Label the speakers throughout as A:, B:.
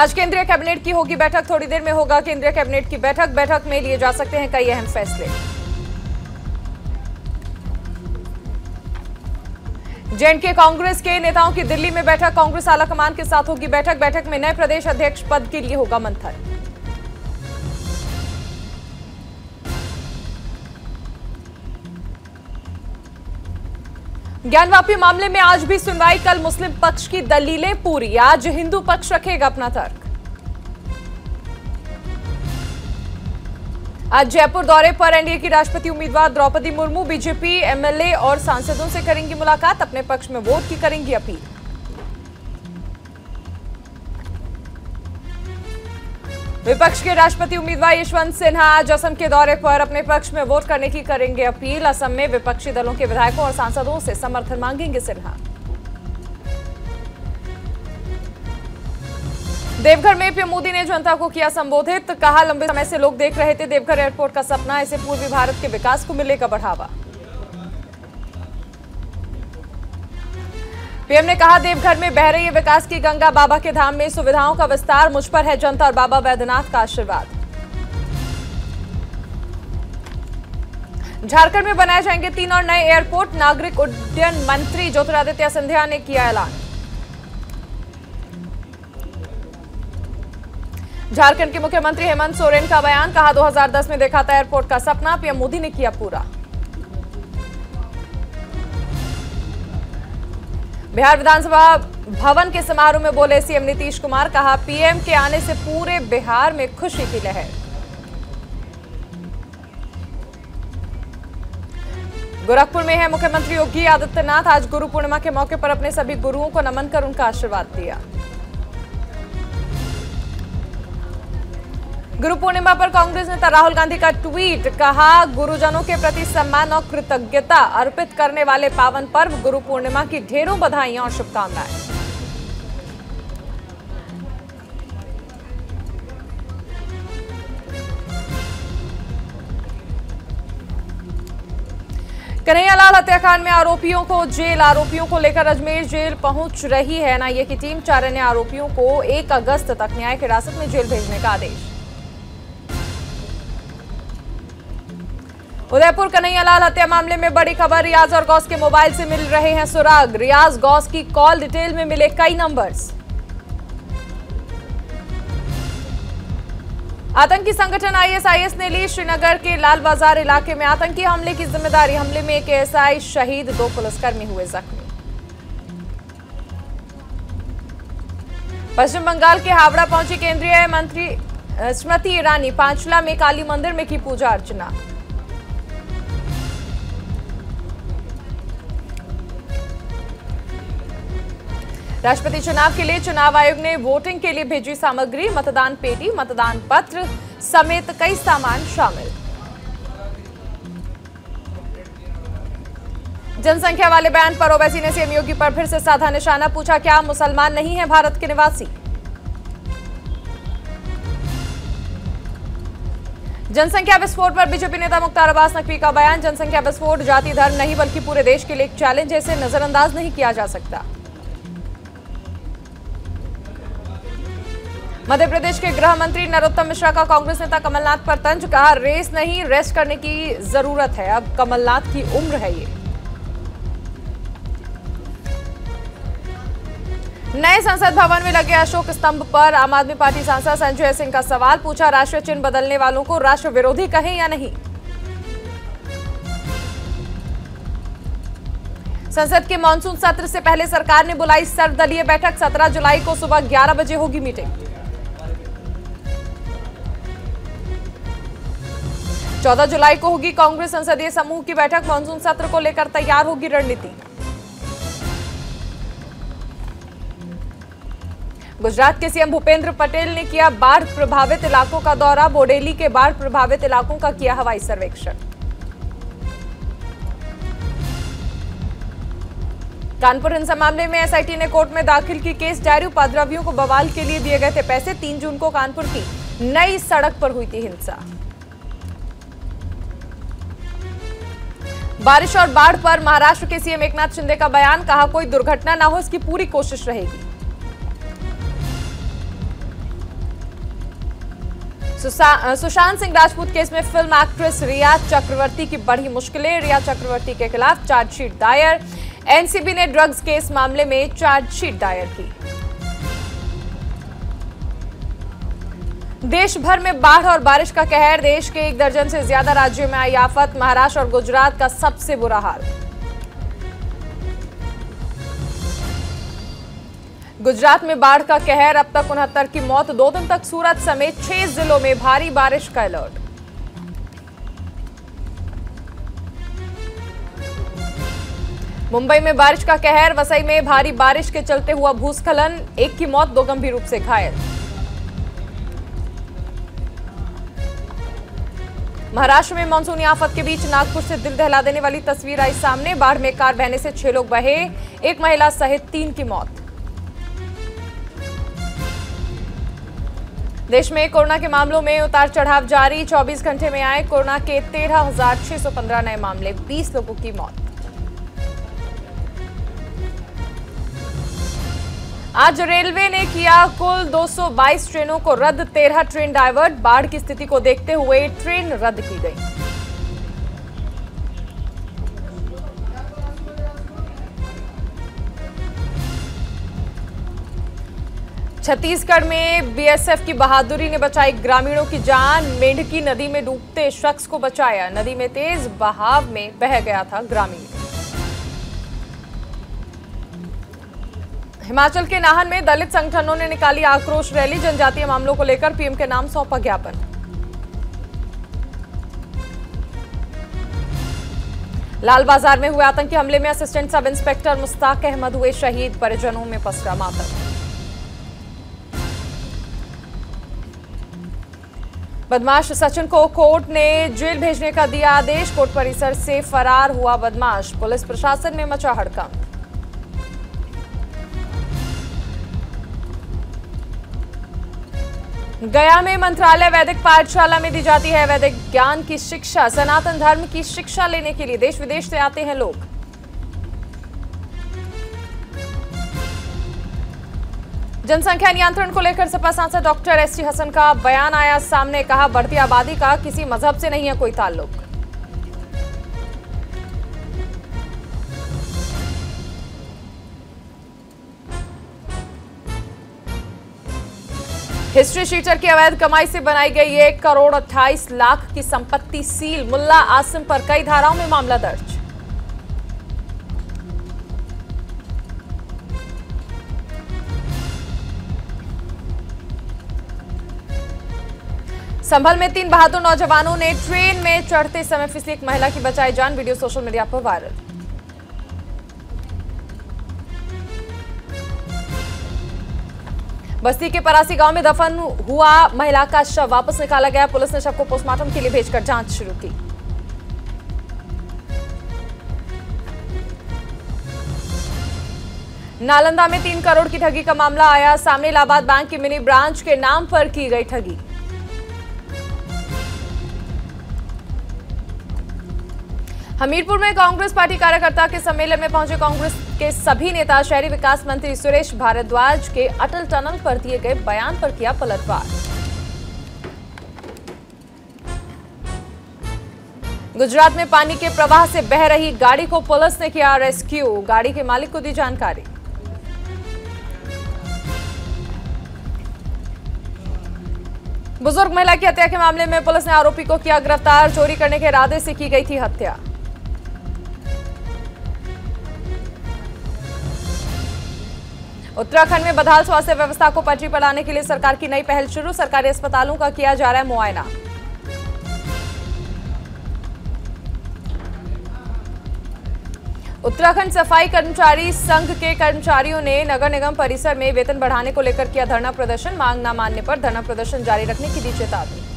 A: आज केंद्रीय कैबिनेट की होगी बैठक, थोड़ी देर में होगा केंद्रीय कैबिनेट की बैठक में लिए जा सकते हैं कई अहम फैसले। जेएंडके कांग्रेस के नेताओं की दिल्ली में बैठक, कांग्रेस आलाकमान के साथ होगी बैठक में नए प्रदेश अध्यक्ष पद के लिए होगा मंथन। ज्ञानवापी मामले में आज भी सुनवाई, कल मुस्लिम पक्ष की दलीलें पूरी, आज हिंदू पक्ष रखेगा अपना तर्क। आज जयपुर दौरे पर एनडीए की राष्ट्रपति उम्मीदवार द्रौपदी मुर्मू बीजेपी एमएलए और सांसदों से करेंगी मुलाकात, अपने पक्ष में वोट की करेंगी अपील। विपक्ष के राष्ट्रपति उम्मीदवार यशवंत सिन्हा आज असम के दौरे पर अपने पक्ष में वोट करने की करेंगे अपील, असम में विपक्षी दलों के विधायकों और सांसदों से समर्थन मांगेंगे सिन्हा। देवघर में पीएम मोदी ने जनता को किया संबोधित, कहा लंबे समय से लोग देख रहे थे देवघर एयरपोर्ट का सपना, इसे पूर्वी भारत के विकास को मिलेगा बढ़ावा। पीएम ने कहा देवघर में बह रही है विकास की गंगा, बाबा के धाम में सुविधाओं का विस्तार, मुझ पर है जनता और बाबा वैद्यनाथ का आशीर्वाद। झारखंड में बनाए जाएंगे 3 और नए एयरपोर्ट, नागरिक उड्डयन मंत्री ज्योतिरादित्य सिंधिया ने किया ऐलान। झारखंड के मुख्यमंत्री हेमंत सोरेन का बयान, कहा 2010 में देखा था एयरपोर्ट का सपना, पीएम मोदी ने किया पूरा। बिहार विधानसभा भवन के समारोह में बोले सीएम नीतीश कुमार, कहा पीएम के आने से पूरे बिहार में खुशी की लहर। गोरखपुर में है मुख्यमंत्री योगी आदित्यनाथ, आज गुरु पूर्णिमा के मौके पर अपने सभी गुरुओं को नमन कर उनका आशीर्वाद दिया। गुरु पूर्णिमा पर कांग्रेस नेता राहुल गांधी का ट्वीट, कहा गुरुजनों के प्रति सम्मान और कृतज्ञता अर्पित करने वाले पावन पर्व गुरु पूर्णिमा की ढेरों बधाइयां और शुभकामनाएं। कन्हैयालाल हत्याकांड में आरोपियों को जेल, आरोपियों को लेकर अजमेर जेल पहुंच रही है एनआईए की टीम, 4 अन्य आरोपियों को 1 अगस्त तक न्यायिक हिरासत में जेल भेजने का आदेश। उदयपुर कन्हैयालाल हत्या मामले में बड़ी खबर, रियाज और गौस के मोबाइल से मिल रहे हैं सुराग, रियाज गौस की कॉल डिटेल में मिले कई नंबर्स। आतंकी संगठन आईएसआईएस ने ली श्रीनगर के लाल बाजार इलाके में आतंकी हमले की जिम्मेदारी, हमले में एक एएसआई शहीद, 2 पुलिसकर्मी हुए जख्मी। पश्चिम बंगाल के हावड़ा पहुंची केंद्रीय मंत्री स्मृति ईरानी, पांचला में काली मंदिर में की पूजा अर्चना। राष्ट्रपति चुनाव के लिए चुनाव आयोग ने वोटिंग के लिए भेजी सामग्री, मतदान पेटी, मतदान पत्र समेत कई सामान शामिल। जनसंख्या वाले बयान पर ओवैसी ने सीएम योगी पर फिर से साधा निशाना, पूछा क्या मुसलमान नहीं है भारत के निवासी। जनसंख्या विस्फोट पर बीजेपी नेता मुख्तार अब्बास नकवी का बयान, जनसंख्या विस्फोट जाति धर्म नहीं बल्कि पूरे देश के लिए एक चैलेंज है, इसे नजरअंदाज नहीं किया जा सकता। मध्य प्रदेश के गृह मंत्री नरोत्तम मिश्रा का कांग्रेस नेता कमलनाथ पर तंज, कहा रेस नहीं रेस्ट करने की जरूरत है, अब कमलनाथ की उम्र है ये। नए संसद भवन में लगे अशोक स्तंभ पर आम आदमी पार्टी सांसद संजय सिंह का सवाल, पूछा राष्ट्रीय चिन्ह बदलने वालों को राष्ट्र विरोधी कहें या नहीं। संसद के मानसून सत्र से पहले सरकार ने बुलाई सर्वदलीय बैठक, 17 जुलाई को सुबह 11 बजे होगी मीटिंग। 14 जुलाई को होगी कांग्रेस संसदीय समूह की बैठक, मानसून सत्र को लेकर तैयार होगी रणनीति। गुजरात के सीएम भूपेंद्र पटेल ने किया बाढ़ प्रभावित इलाकों का दौरा, बोडेली के बाढ़ प्रभावित इलाकों का किया हवाई सर्वेक्षण। कानपुर हिंसा मामले में एसआईटी ने कोर्ट में दाखिल की केस डायरी, उपद्रवियों को बवाल के लिए दिए गए थे पैसे, 3 जून को कानपुर की नई सड़क पर हुई थी हिंसा। बारिश और बाढ़ पर महाराष्ट्र के सीएम एकनाथ शिंदे का बयान, कहा कोई दुर्घटना ना हो इसकी पूरी कोशिश रहेगी। सुशांत सिंह राजपूत केस में फिल्म एक्ट्रेस रिया चक्रवर्ती की बढ़ी मुश्किलें। रिया चक्रवर्ती के खिलाफ चार्जशीट दायर। एनसीबी ने ड्रग्स केस मामले में चार्जशीट दायर की। देश भर में बाढ़ और बारिश का कहर। देश के 1 दर्जन से ज्यादा राज्यों में आई आफत। महाराष्ट्र और गुजरात का सबसे बुरा हाल। गुजरात में बाढ़ का कहर। अब तक 69 की मौत। 2 दिन तक सूरत समेत 6 जिलों में भारी बारिश का अलर्ट। मुंबई में बारिश का कहर। वसई में भारी बारिश के चलते हुआ भूस्खलन। 1 की मौत, 2 गंभीर रूप से घायल। महाराष्ट्र में मानसूनी आफत के बीच नागपुर से दिल दहला देने वाली तस्वीर आई सामने। बाढ़ में कार बहने से 6 लोग बहे। 1 महिला सहित 3 की मौत। देश में कोरोना के मामलों में उतार चढ़ाव जारी। 24 घंटे में आए कोरोना के 13,615 नए मामले। 20 लोगों की मौत। आज रेलवे ने किया कुल 222 ट्रेनों को रद्द। 13 ट्रेन डायवर्ट। बाढ़ की स्थिति को देखते हुए ट्रेन रद्द की गई। छत्तीसगढ़ में बीएसएफ की बहादुरी ने बचाई ग्रामीणों की जान। मेंढकी नदी में डूबते शख्स को बचाया। नदी में तेज बहाव में बह गया था ग्रामीण। हिमाचल के नाहन में दलित संगठनों ने निकाली आक्रोश रैली। जनजातीय मामलों को लेकर पीएम के नाम सौंपा ज्ञापन। लाल बाजार में हुए आतंकी हमले में assistant sub inspector Mushtaq Ahmad हुए शहीद। परिजनों में पसरा मातम। बदमाश सचिन को कोर्ट ने जेल भेजने का दिया आदेश। कोर्ट परिसर से फरार हुआ बदमाश। पुलिस प्रशासन में मचा हड़कंप। गया में मंत्रालय वैदिक पाठशाला में दी जाती है वैदिक ज्ञान की शिक्षा। सनातन धर्म की शिक्षा लेने के लिए देश विदेश से आते हैं लोग। जनसंख्या नियंत्रण को लेकर सपा सांसद डॉक्टर एसटी हसन का बयान आया सामने। कहा, बढ़ती आबादी का किसी मजहब से नहीं है कोई ताल्लुक। हिस्ट्री शीटर की अवैध कमाई से बनाई गई 1 करोड़ 28 लाख की संपत्ति सील। मुल्ला आसिम पर कई धाराओं में मामला दर्ज। संभल में 3 बहादुर नौजवानों ने ट्रेन में चढ़ते समय फिसली एक महिला की बचाई जान। वीडियो सोशल मीडिया पर वायरल। बस्ती के परासी गांव में दफन हुआ महिला का शव वापस निकाला गया। पुलिस ने शव को पोस्टमार्टम के लिए भेजकर जांच शुरू की। नालंदा में 3 करोड़ की ठगी का मामला आया सामने। इलाहाबाद बैंक की मिनी ब्रांच के नाम पर की गई ठगी। हमीरपुर में कांग्रेस पार्टी कार्यकर्ता के सम्मेलन में पहुंचे कांग्रेस के सभी नेता। शहरी विकास मंत्री सुरेश भारद्वाज के अटल टनल पर दिए गए बयान पर किया पलटवार। गुजरात में पानी के प्रवाह से बह रही गाड़ी को पुलिस ने किया रेस्क्यू। गाड़ी के मालिक को दी जानकारी। बुजुर्ग महिला की हत्या के मामले में पुलिस ने आरोपी को किया गिरफ्तार। चोरी करने के इरादे से की गई थी हत्या। उत्तराखंड में बदहाल स्वास्थ्य व्यवस्था को पटरी पर लाने के लिए सरकार की नई पहल शुरू। सरकारी अस्पतालों का किया जा रहा है मुआयना। उत्तराखंड सफाई कर्मचारी संघ के कर्मचारियों ने नगर निगम परिसर में वेतन बढ़ाने को लेकर किया धरना प्रदर्शन। मांग न मानने पर धरना प्रदर्शन जारी रखने की दी चेतावनी।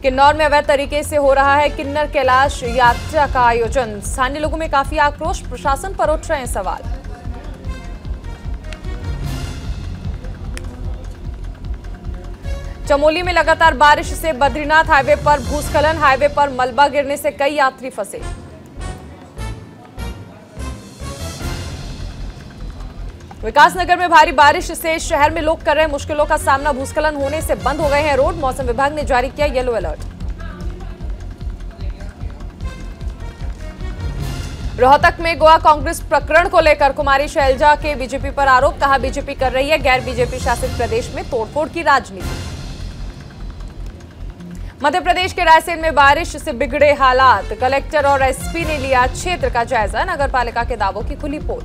A: किन्नौर में अवैध तरीके से हो रहा है किन्नर कैलाश यात्रा का आयोजन। स्थानीय लोगों में काफी आक्रोश। प्रशासन पर उठ रहे हैं सवाल। चमोली में लगातार बारिश से बद्रीनाथ हाईवे पर भूस्खलन। हाईवे पर मलबा गिरने से कई यात्री फंसे। विकासनगर में भारी बारिश से शहर में लोग कर रहे मुश्किलों का सामना। भूस्खलन होने से बंद हो गए हैं रोड। मौसम विभाग ने जारी किया येलो अलर्ट। रोहतक में गोवा कांग्रेस प्रकरण को लेकर कुमारी शैलजा के बीजेपी पर आरोप। कहा, बीजेपी कर रही है गैर बीजेपी शासित प्रदेश में तोड़फोड़ की राजनीति। मध्य प्रदेश के रायसेन में बारिश से बिगड़े हालात। कलेक्टर और एसपी ने लिया क्षेत्र का जायजा। नगर पालिका के दावों की खुली पोल।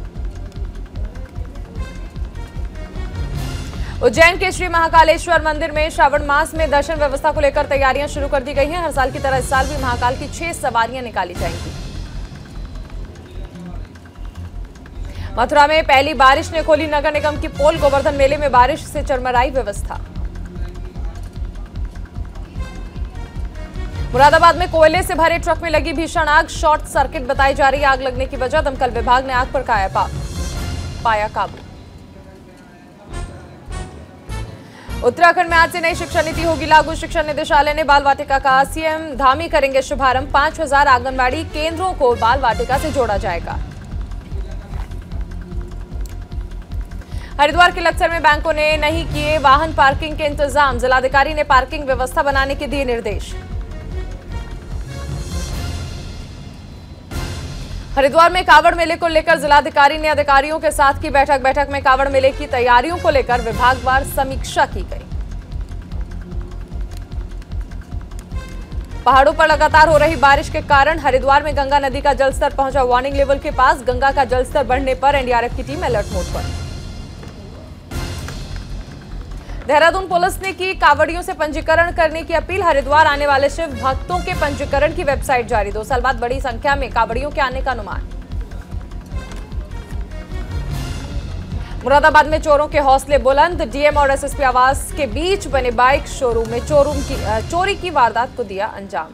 A: उज्जैन के श्री महाकालेश्वर मंदिर में श्रावण मास में दर्शन व्यवस्था को लेकर तैयारियां शुरू कर दी गई हैं। हर साल की तरह इस साल भी महाकाल की 6 सवारियां निकाली जाएंगी। मथुरा में पहली बारिश ने खोली नगर निगम की पोल। गोवर्धन मेले में बारिश से चरमराई व्यवस्था। मुरादाबाद में कोयले से भरे ट्रक में लगी भीषण आग। शॉर्ट सर्किट बताई जा रही आग लगने की वजह। दमकल विभाग ने आग पर पाया काबू। उत्तराखंड में आज से नई शिक्षा नीति होगी लागू। शिक्षा निदेशालय ने बाल वाटिका का सीएम धामी करेंगे शुभारंभ। 5000 आंगनबाड़ी केंद्रों को बाल वाटिका से जोड़ा जाएगा। हरिद्वार के लक्सर में बैंकों ने नहीं किए वाहन पार्किंग के इंतजाम। जिलाधिकारी ने पार्किंग व्यवस्था बनाने के दिए निर्देश। हरिद्वार में कावड़ मेले को लेकर जिलाधिकारी ने अधिकारियों के साथ की बैठक में कावड़ मेले की तैयारियों को लेकर विभागवार समीक्षा की गई। पहाड़ों पर लगातार हो रही बारिश के कारण हरिद्वार में गंगा नदी का जलस्तर पहुंचा वार्निंग लेवल के पास। गंगा का जलस्तर बढ़ने पर एनडीआरएफ की टीम अलर्ट मोड पर। देहरादून पुलिस ने की कावड़ियों से पंजीकरण करने की अपील। हरिद्वार आने वाले शिव भक्तों के पंजीकरण की वेबसाइट जारी। 2 साल बाद बड़ी संख्या में कावड़ियों के आने का अनुमान। मुरादाबाद में चोरों के हौसले बुलंद। डीएम और एसएसपी आवास के बीच बने बाइक शोरूम में चोरी की वारदात को दिया अंजाम।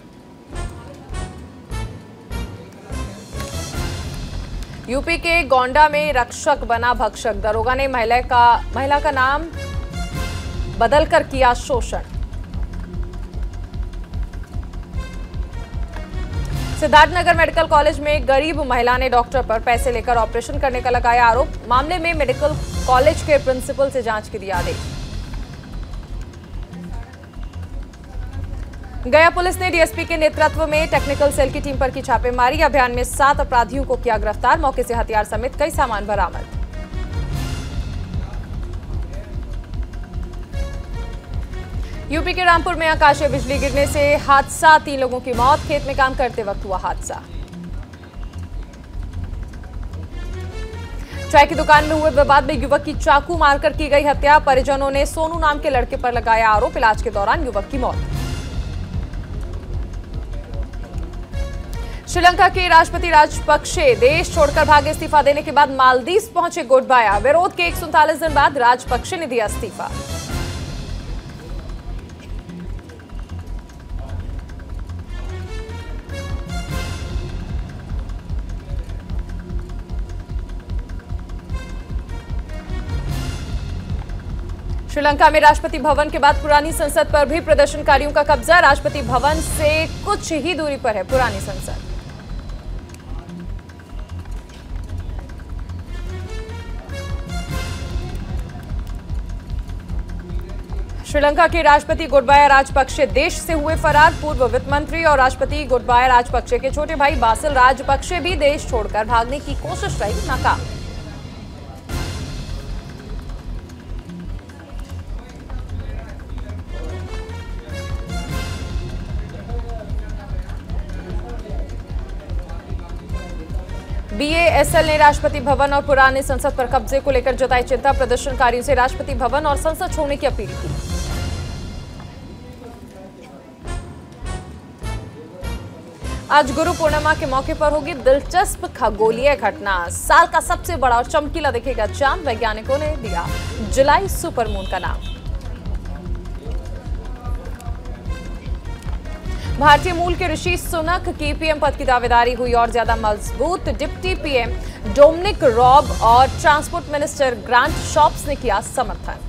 A: यूपी के गोंडा में रक्षक बना भक्षक। दरोगा ने महिला का नाम बदलकर किया शोषण। सिद्धार्थनगर मेडिकल कॉलेज में गरीब महिला ने डॉक्टर पर पैसे लेकर ऑपरेशन करने का लगाया आरोप। मामले में मेडिकल कॉलेज के प्रिंसिपल से जांच के दिया आदेश। गया पुलिस ने डीएसपी के नेतृत्व में टेक्निकल सेल की टीम पर की छापेमारी। अभियान में 7 अपराधियों को किया गिरफ्तार। मौके से हथियार समेत कई सामान बरामद। यूपी के रामपुर में आकाशीय बिजली गिरने से हादसा। 3 लोगों की मौत। खेत में काम करते वक्त हुआ हादसा। चाय की दुकान में हुए विवाद में युवक की चाकू मारकर की गई हत्या। परिजनों ने सोनू नाम के लड़के पर लगाया आरोप। इलाज के दौरान युवक की मौत। श्रीलंका के राष्ट्रपति राजपक्षे देश छोड़कर भागे। इस्तीफा देने के बाद मालदीव पहुंचे गोटबाया। विरोध के 139 दिन बाद राजपक्षे ने दिया इस्तीफा। श्रीलंका में राष्ट्रपति भवन के बाद पुरानी संसद पर भी प्रदर्शनकारियों का कब्जा। राष्ट्रपति भवन से कुछ ही दूरी पर है पुरानी संसद। श्रीलंका के राष्ट्रपति गोटबाया राजपक्षे देश से हुए फरार। पूर्व वित्त मंत्री और राष्ट्रपति गोटबाया राजपक्षे के छोटे भाई बासिल राजपक्षे भी देश छोड़कर भागने की कोशिश रही नाकाम। बीएसएल ने राष्ट्रपति भवन और पुराने संसद पर कब्जे को लेकर जताई चिंता। प्रदर्शनकारियों से राष्ट्रपति भवन और संसद छोड़ने की अपील की। आज गुरु पूर्णिमा के मौके पर होगी दिलचस्प खगोलीय घटना। साल का सबसे बड़ा और चमकीला दिखेगा चांद। वैज्ञानिकों ने दिया जुलाई सुपरमून का नाम। भारतीय मूल के ऋषि सुनक की पीएम पद की दावेदारी हुई और ज्यादा मजबूत। डिप्टी पीएम डोमिनिक रॉब और ट्रांसपोर्ट मिनिस्टर ग्रांट शॉप्स ने किया समर्थन।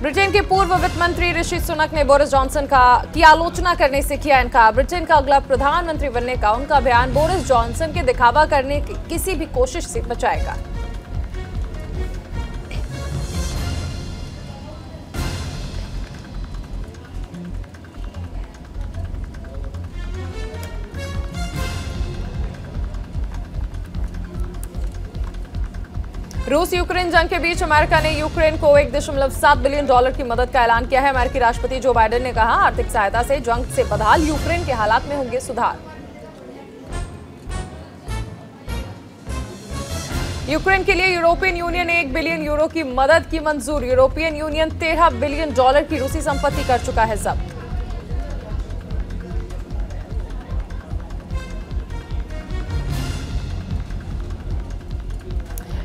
A: ब्रिटेन के पूर्व वित्त मंत्री ऋषि सुनक ने बोरिस जॉनसन की आलोचना करने से किया इनकार। ब्रिटेन का अगला प्रधानमंत्री बनने का उनका बयान बोरिस जॉनसन के दिखावा करने की किसी भी कोशिश से बचाएगा। रूस यूक्रेन जंग के बीच अमेरिका ने यूक्रेन को $1.7 बिलियन की मदद का ऐलान किया है। अमेरिकी राष्ट्रपति जो बाइडेन ने कहा, आर्थिक सहायता से जंग से बदहाल यूक्रेन के हालात में होंगे सुधार। यूक्रेन के लिए यूरोपियन यूनियन ने $1 बिलियन की मदद की मंजूर। यूरोपियन यूनियन $13 बिलियन की रूसी संपत्ति कर चुका है जब्त।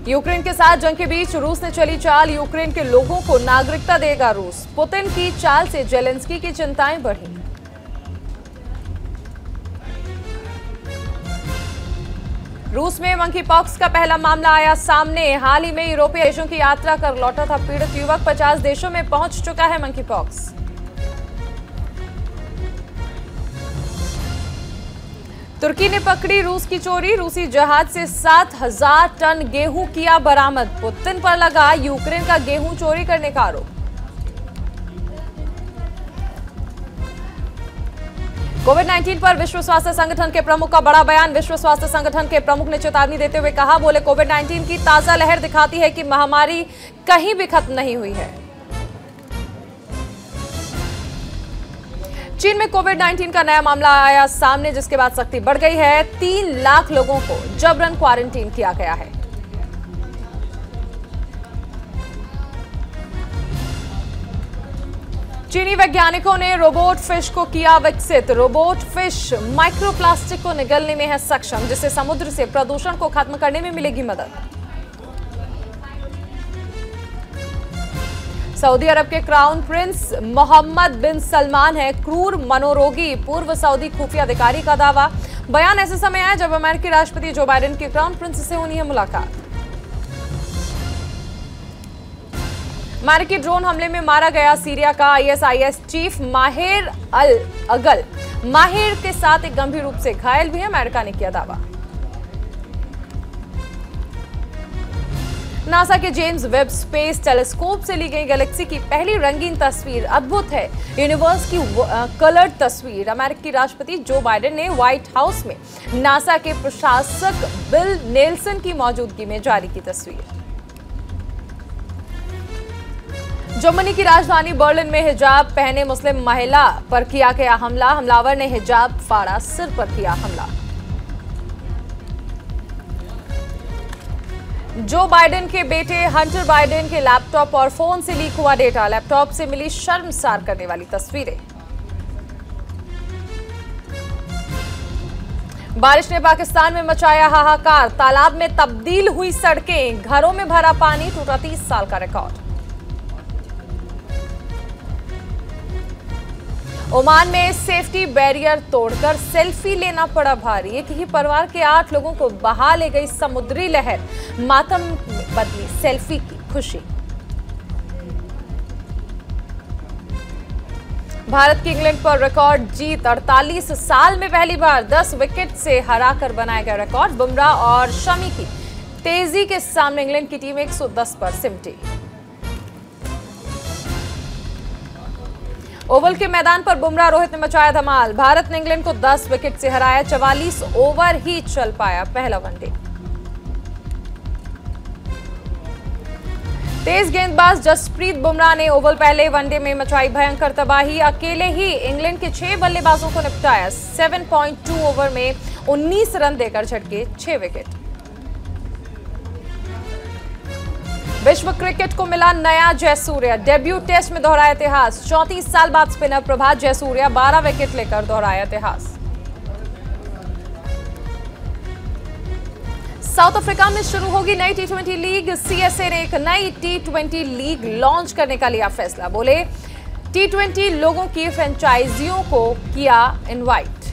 A: यूक्रेन के साथ जंग के बीच रूस ने चली चाल, यूक्रेन के लोगों को नागरिकता देगा रूस। पुतिन की चाल से जेलेंस्की की चिंताएं बढ़ी। रूस में मंकी पॉक्स का पहला मामला आया सामने। हाल ही में यूरोपीय देशों की यात्रा कर लौटा था पीड़ित युवक। 50 देशों में पहुंच चुका है मंकी पॉक्स। तुर्की ने पकड़ी रूस की चोरी। रूसी जहाज से 7,000 टन गेहूं किया बरामद। पुतिन पर लगा यूक्रेन का गेहूं चोरी करने का आरोप। कोविड-19 पर विश्व स्वास्थ्य संगठन के प्रमुख का बड़ा बयान। विश्व स्वास्थ्य संगठन के प्रमुख ने चेतावनी देते हुए कहा, बोले कोविड-19 की ताजा लहर दिखाती है कि महामारी कहीं भी खत्म नहीं हुई है। चीन में कोविड-19 का नया मामला आया सामने, जिसके बाद सख्ती बढ़ गई है। 3 लाख लोगों को जबरन क्वारंटीन किया गया है। चीनी वैज्ञानिकों ने रोबोट फिश को किया विकसित। रोबोट फिश माइक्रोप्लास्टिक को निगलने में है सक्षम, जिससे समुद्र से प्रदूषण को खत्म करने में मिलेगी मदद। सऊदी अरब के क्राउन प्रिंस मोहम्मद बिन सलमान है क्रूर मनोरोगी। पूर्व सऊदी खुफिया अधिकारी का दावा। बयान ऐसे समय आया जब अमेरिकी राष्ट्रपति जो बाइडेन के क्राउन प्रिंस से होनी है मुलाकात। अमेरिकी ड्रोन हमले में मारा गया सीरिया का ISIS चीफ माहिर अल अगल। माहिर के साथ एक गंभीर रूप से घायल भी है, अमेरिका ने किया दावा। नासा के जेम्स वेब स्पेस टेलीस्कोप से ली गई गैलेक्सी की पहली रंगीन तस्वीर अद्भुत है। यूनिवर्स की कलर्ड तस्वीर। अमेरिकी राष्ट्रपति जो बाइडेन ने व्हाइट हाउस में नासा के प्रशासक बिल नेल्सन की मौजूदगी में जारी की तस्वीर। जर्मनी की राजधानी बर्लिन में हिजाब पहने मुस्लिम महिला पर किया गया हमला। हमलावर ने हिजाब फाड़ा, सिर पर किया हमला। जो बाइडेन के बेटे हंटर बाइडेन के लैपटॉप और फोन से लीक हुआ डेटा। लैपटॉप से मिली शर्मसार करने वाली तस्वीरें। बारिश ने पाकिस्तान में मचाया हाहाकार। तालाब में तब्दील हुई सड़कें, घरों में भरा पानी, टूटा 30 साल का रिकॉर्ड। ओमान में सेफ्टी बैरियर तोड़कर सेल्फी लेना पड़ा भारी। एक ही परिवार के 8 लोगों को बहा ले गई समुद्री लहर। मातम में बदली सेल्फी की खुशी। भारत की इंग्लैंड पर रिकॉर्ड जीत। 48 साल में पहली बार 10 विकेट से हराकर बनाया गया रिकॉर्ड। बुमराह और शमी की तेजी के सामने इंग्लैंड की टीम 110 पर सिमटी। ओवल के मैदान पर बुमराह रोहित ने मचाया धमाल। भारत ने इंग्लैंड को 10 विकेट से हराया। 44 ओवर ही चल पाया पहला वनडे। तेज गेंदबाज जसप्रीत बुमराह ने ओवल पहले वनडे में मचाई भयंकर तबाही। अकेले ही इंग्लैंड के 6 बल्लेबाजों को निपटाया। 7.2 ओवर में 19 रन देकर झटके 6 विकेट। विश्व क्रिकेट को मिला नया जयसूर्या। डेब्यू टेस्ट में दोहराया इतिहास। 34 साल बाद स्पिनर प्रभात जयसूर्या 12 विकेट लेकर दोहराया इतिहास। साउथ अफ्रीका में शुरू होगी नई T20 लीग। CSA ने एक नई T20 लीग लॉन्च करने का लिया फैसला। बोले T20 लोगों की फ्रेंचाइजियों को किया इनवाइट।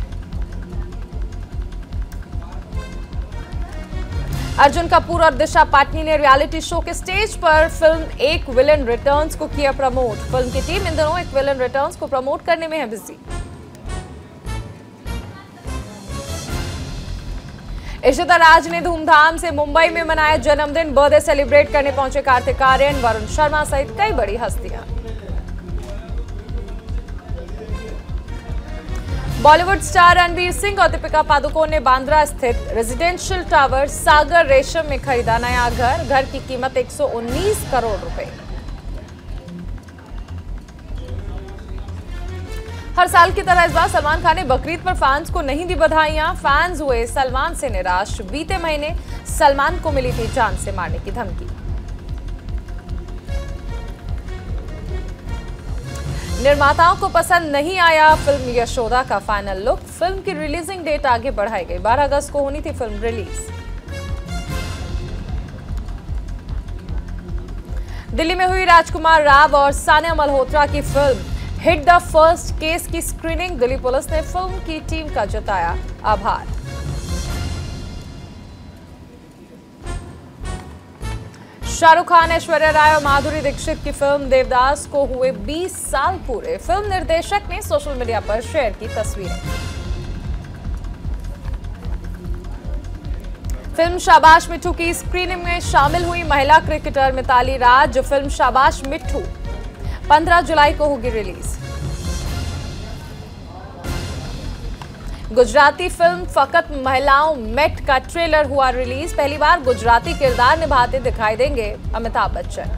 A: अर्जुन कपूर और दिशा पाटनी ने रियलिटी शो के स्टेज पर फिल्म एक विलन रिटर्न्स को किया प्रमोट। फिल्म की टीम इन दिनों एक विलन रिटर्न्स को प्रमोट करने में है बिजी। इशिता राज ने धूमधाम से मुंबई में मनाया जन्मदिन। बर्थडे सेलिब्रेट करने पहुंचे कार्तिक आर्यन, वरुण शर्मा सहित कई बड़ी हस्तियां। बॉलीवुड स्टार रणवीर सिंह और दीपिका पादुकोण ने बांद्रा स्थित रेजिडेंशियल टावर सागर रेशम में खरीदा नया घर। घर की कीमत 119 करोड़ रुपए। हर साल की तरह इस बार सलमान खान ने बकरीद पर फैंस को नहीं दी बधाइयां। फैंस हुए सलमान से निराश। बीते महीने सलमान को मिली थी जान से मारने की धमकी। निर्माताओं को पसंद नहीं आया फिल्म यशोदा का फाइनल लुक। फिल्म की रिलीजिंग डेट आगे बढ़ाई गई। 12 अगस्त को होनी थी फिल्म रिलीज। दिल्ली में हुई राजकुमार राव और सानिया मल्होत्रा की film hit the first case की स्क्रीनिंग। दिल्ली पुलिस ने फिल्म की टीम का जताया आभार। शाहरुख खान, ऐश्वर्या राय और माधुरी दीक्षित की फिल्म देवदास को हुए 20 साल पूरे। फिल्म निर्देशक ने सोशल मीडिया पर शेयर की तस्वीरें। फिल्म शाबाश मिट्ठू की स्क्रीनिंग में शामिल हुई महिला क्रिकेटर मिताली राज। फिल्म शाबाश मिट्ठू 15 जुलाई को होगी रिलीज। गुजराती फिल्म फकत महिलाओं मेट का ट्रेलर हुआ रिलीज। पहली बार गुजराती किरदार निभाते दिखाई देंगे अमिताभ बच्चन।